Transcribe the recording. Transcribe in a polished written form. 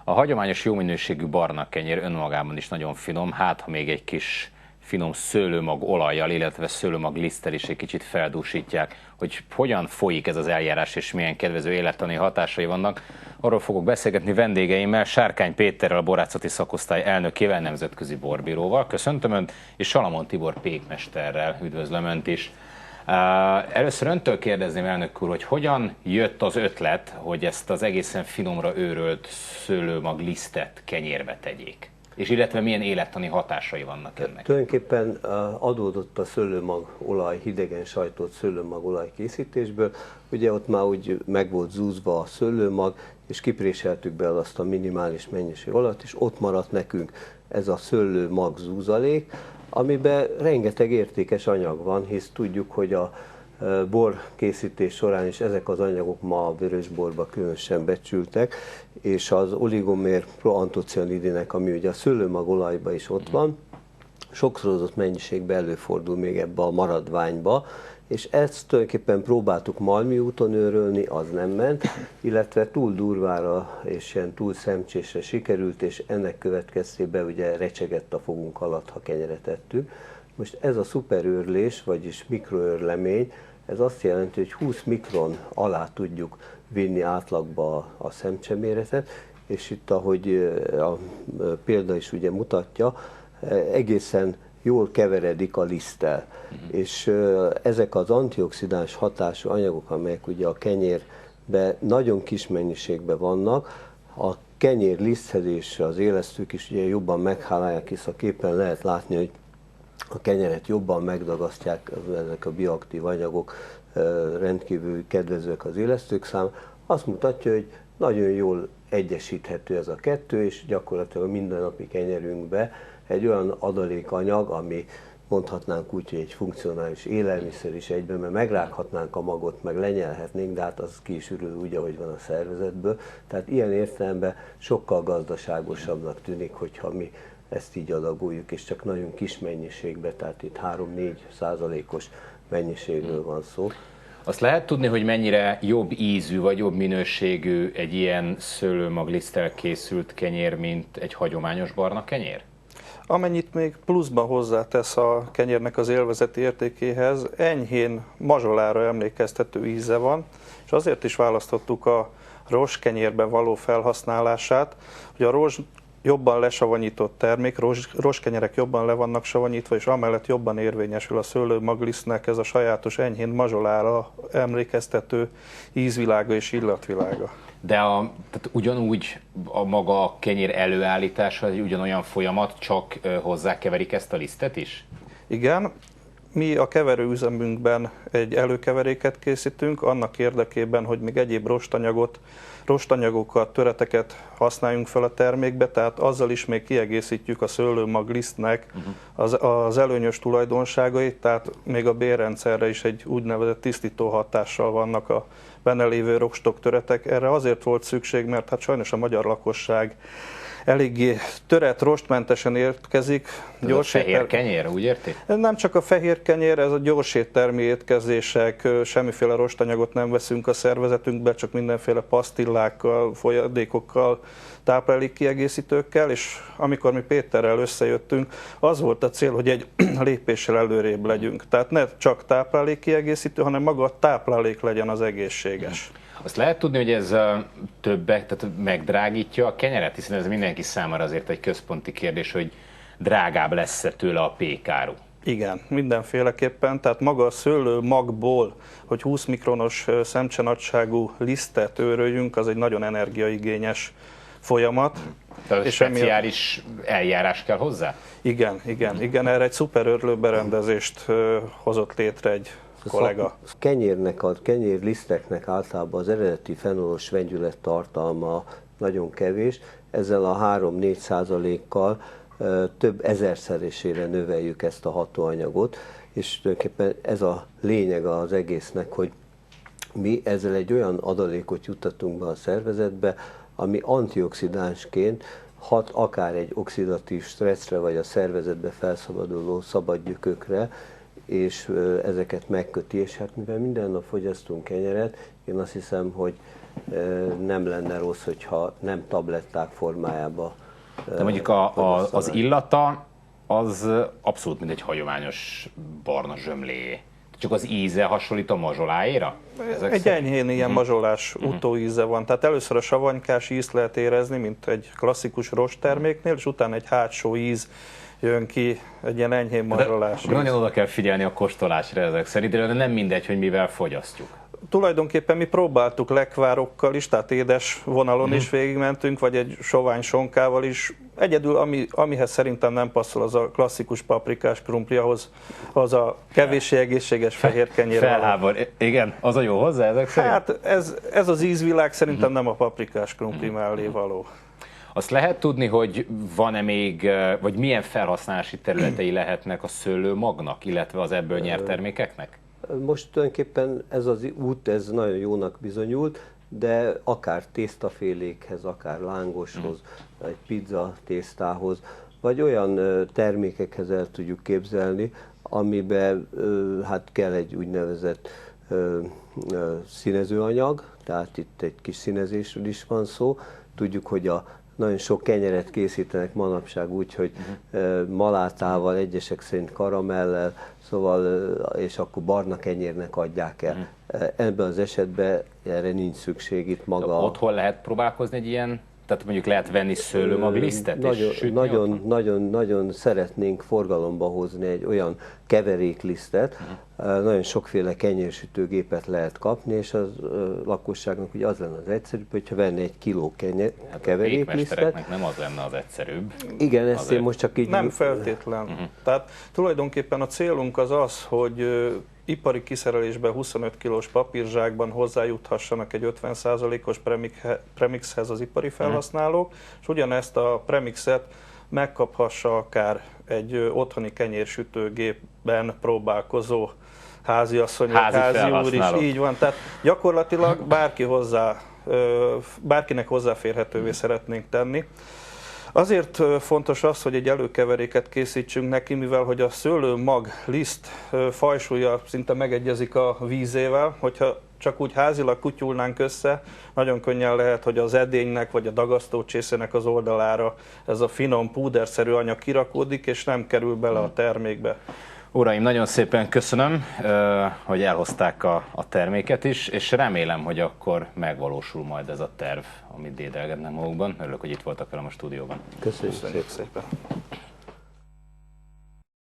A hagyományos jó minőségű barna kenyér önmagában is nagyon finom, hát ha még egy kis finom szőlőmag olajjal, illetve szőlőmag liszttel is egy kicsit feldúsítják, hogy hogyan folyik ez az eljárás és milyen kedvező élettani hatásai vannak. Arról fogok beszélgetni vendégeimmel, Sárkány Péterrel, a borászati szakosztály elnökével, nemzetközi borbíróval. Köszöntöm Önt, és Salamon Tibor pékmesterrel, üdvözlöm Önt is. Először Öntől kérdezném, elnök úr, hogy hogyan jött az ötlet, hogy ezt az egészen finomra őrölt szőlőmag lisztet kenyérbe tegyék? És illetve milyen élettani hatásai vannak ennek? Tulajdonképpen adódott a szőlőmag olaj, hidegen sajtolt szőlőmag olaj készítésből. Ugye ott már úgy meg volt zúzva a szőlőmag, és kipréseltük be azt a minimális mennyiség olajat, és ott maradt nekünk ez a szőlőmag zúzalék, amiben rengeteg értékes anyag van, hisz tudjuk, hogy a bor készítés során is ezek az anyagok ma a vörösborba különösen becsültek, és az oligomér proantocianidinek, ami ugye a szőlőmag olajban is ott van, sokszorozott mennyiségben előfordul még ebbe a maradványba, és ezt tulajdonképpen próbáltuk malmi úton őrölni, az nem ment, illetve túl durvára és ilyen túl szemcsésre sikerült, és ennek következtében ugye recsegett a fogunk alatt, ha kenyeret ettük. Most ez a szuperőrlés, vagyis mikroőrlemény, ez azt jelenti, hogy 20 mikron alá tudjuk vinni átlagba a szemcseméretet, és itt, ahogy a példa is ugye mutatja, egészen jól keveredik a liszttel. És ezek az antioxidáns hatású anyagok, amelyek ugye a kenyérben nagyon kis mennyiségben vannak, a kenyér liszthez és az élesztők is ugye jobban meghálálják, hisz a képen lehet látni, hogy a kenyeret jobban megdagasztják ezek a bioaktív anyagok, rendkívül kedvezőek az élesztők számára. Azt mutatja, hogy nagyon jól egyesíthető ez a kettő, és gyakorlatilag a mindennapi kenyerünkbe egy olyan adalékanyag, ami mondhatnánk úgy, hogy egy funkcionális élelmiszer is egyben, mert megrághatnánk a magot, meg lenyelhetnénk, de hát az ki is ürül úgy, ahogy van a szervezetből. Tehát ilyen értelemben sokkal gazdaságosabbnak tűnik, hogyha mi ezt így adagoljuk, és csak nagyon kis mennyiségben, tehát itt 3-4%-os mennyiségről van szó. Azt lehet tudni, hogy mennyire jobb ízű vagy jobb minőségű egy ilyen szőlőmagliszttel készült kenyér, mint egy hagyományos barna kenyér? Amennyit még pluszban hozzátesz a kenyérnek az élvezeti értékéhez, enyhén mazsolára emlékeztető íze van, és azért is választottuk a rozskenyérben való felhasználását, hogy a rozs jobban lesavanyított termék, rozskenyerek jobban le vannak savanyítva, és amellett jobban érvényesül a szőlőmaglisztnek ez a sajátos enyhén mazsolára emlékeztető ízvilága és illatvilága. De tehát ugyanúgy a maga a kenyér előállítása ugyanolyan folyamat, csak hozzákeverik ezt a lisztet is? Igen, mi a keverőüzemünkben egy előkeveréket készítünk, annak érdekében, hogy még egyéb rostanyagokat, töreteket használjunk fel a termékbe, tehát azzal is még kiegészítjük a szőlőmaglisztnek az előnyös tulajdonságait, tehát még a bélrendszerre is egy úgynevezett tisztító hatással vannak a benne lévő rokstok töretek. Erre azért volt szükség, mert hát sajnos a magyar lakosság eléggé töret, rostmentesen érkezik. Ez a fehér kenyér, úgy érti? Nem csak a fehér kenyér, ez a gyors éttermi étkezések, semmiféle rostanyagot nem veszünk a szervezetünkbe, csak mindenféle pasztillákkal, folyadékokkal, táplálékkiegészítőkkel, és amikor mi Péterrel összejöttünk, az volt a cél, hogy egy lépéssel előrébb legyünk. Tehát ne csak táplálékkiegészítő, hanem maga a táplálék legyen az egészséges. Azt lehet tudni, hogy ez tehát megdrágítja a kenyeret, hiszen ez mindenki számára azért egy központi kérdés, hogy drágább lesz-e tőle a pékáru. Igen, mindenféleképpen, tehát maga a szőlőmagból, hogy 20 mikronos szemcsenagyságú lisztet őröljünk, az egy nagyon energiaigényes folyamat. Tehát és speciális eljárás kell hozzá? Igen, erre egy szuperőrlő berendezést hozott létre egy kollega. A kenyérnek, a kenyérliszteknek általában az eredeti fenolos vegyület tartalma nagyon kevés, ezzel a 3-4%-kal több ezerszeresére növeljük ezt a hatóanyagot, és tulajdonképpen ez a lényeg az egésznek, hogy mi ezzel egy olyan adalékot juttatunk be a szervezetbe, ami antioxidánsként hat akár egy oxidatív stresszre, vagy a szervezetbe felszabaduló szabadgyökökre, és ezeket megköti, és hát mivel minden nap fogyasztunk kenyeret, én azt hiszem, hogy nem lenne rossz, hogyha nem tabletták formájába. De mondjuk az illata az abszolút mint egy hagyományos barna zsömlé. Csak az íze hasonlít a mazsoláéra? Egy enyhén ilyen mazsolás utóíze van. Tehát először a savanykás ízt lehet érezni, mint egy klasszikus rostterméknél, és utána egy hátsó íz jön ki, egy ilyen enyhén mazsolás. Nagyon oda kell figyelni a kóstolásra ezek szerint, de nem mindegy, hogy mivel fogyasztjuk. Tulajdonképpen mi próbáltuk lekvárokkal is, tehát édes vonalon is végigmentünk, vagy egy sovány sonkával is. Egyedül, amihez szerintem nem passzol, az a klasszikus paprikás krumpli, az a kevéssé egészséges fehér kenyér. Felhábor. Igen, az a jó hozzá ezek szerint? Hát ez az ízvilág szerintem nem a paprikás krumpli mellé való. Azt lehet tudni, hogy van-e még, vagy milyen felhasználási területei lehetnek a szőlőmagnak, illetve az ebből nyert termékeknek? Most tulajdonképpen ez az út, ez nagyon jónak bizonyult, de akár tésztafélékhez, akár lángoshoz, egy pizza tésztához, vagy olyan termékekhez el tudjuk képzelni, amiben hát kell egy úgynevezett színezőanyag, tehát itt egy kis színezésről is van szó. Tudjuk, hogy nagyon sok kenyeret készítenek manapság úgy, hogy malátával, egyesek szerint karamellel, szóval, és akkor barna kenyérnek adják el. Ebben az esetben erre nincs szükség, itt maga... Otthon lehet próbálkozni egy ilyen, tehát mondjuk lehet venni szőlőmaglisztet és sütni nagyon szeretnénk forgalomba hozni egy olyan keveréklisztet, nagyon sokféle kenyérsütőgépet lehet kapni, és az lakosságnak ugye az lenne az egyszerűbb, hogyha venne egy kiló keveréklisztet. Nem az lenne az egyszerűbb. Igen, ezt én most csak így... Nem feltétlen. Tehát tulajdonképpen a célunk az, hogy ipari kiszerelésben 25 kilós papírzsákban hozzájuthassanak egy 50%-os premixhez az ipari felhasználók, és ugyanezt a premixet megkaphassa akár egy otthoni kenyérsütőgépben próbálkozó háziasszony, házi úr is, így van. Tehát gyakorlatilag bárkinek hozzáférhetővé szeretnénk tenni. Azért fontos az, hogy egy előkeveréket készítsünk neki, mivel hogy a szőlőmag liszt fajsúlya szinte megegyezik a vízével, hogyha csak úgy házilag kutyulnánk össze, nagyon könnyen lehet, hogy az edénynek vagy a dagasztócsészének az oldalára ez a finom, púderszerű anyag kirakódik, és nem kerül bele a termékbe. Uraim, nagyon szépen köszönöm, hogy elhozták a terméket is, és remélem, hogy akkor megvalósul majd ez a terv, amit dédelgetnek magukban. Örülök, hogy itt voltak velem a stúdióban. Köszönjük szépen.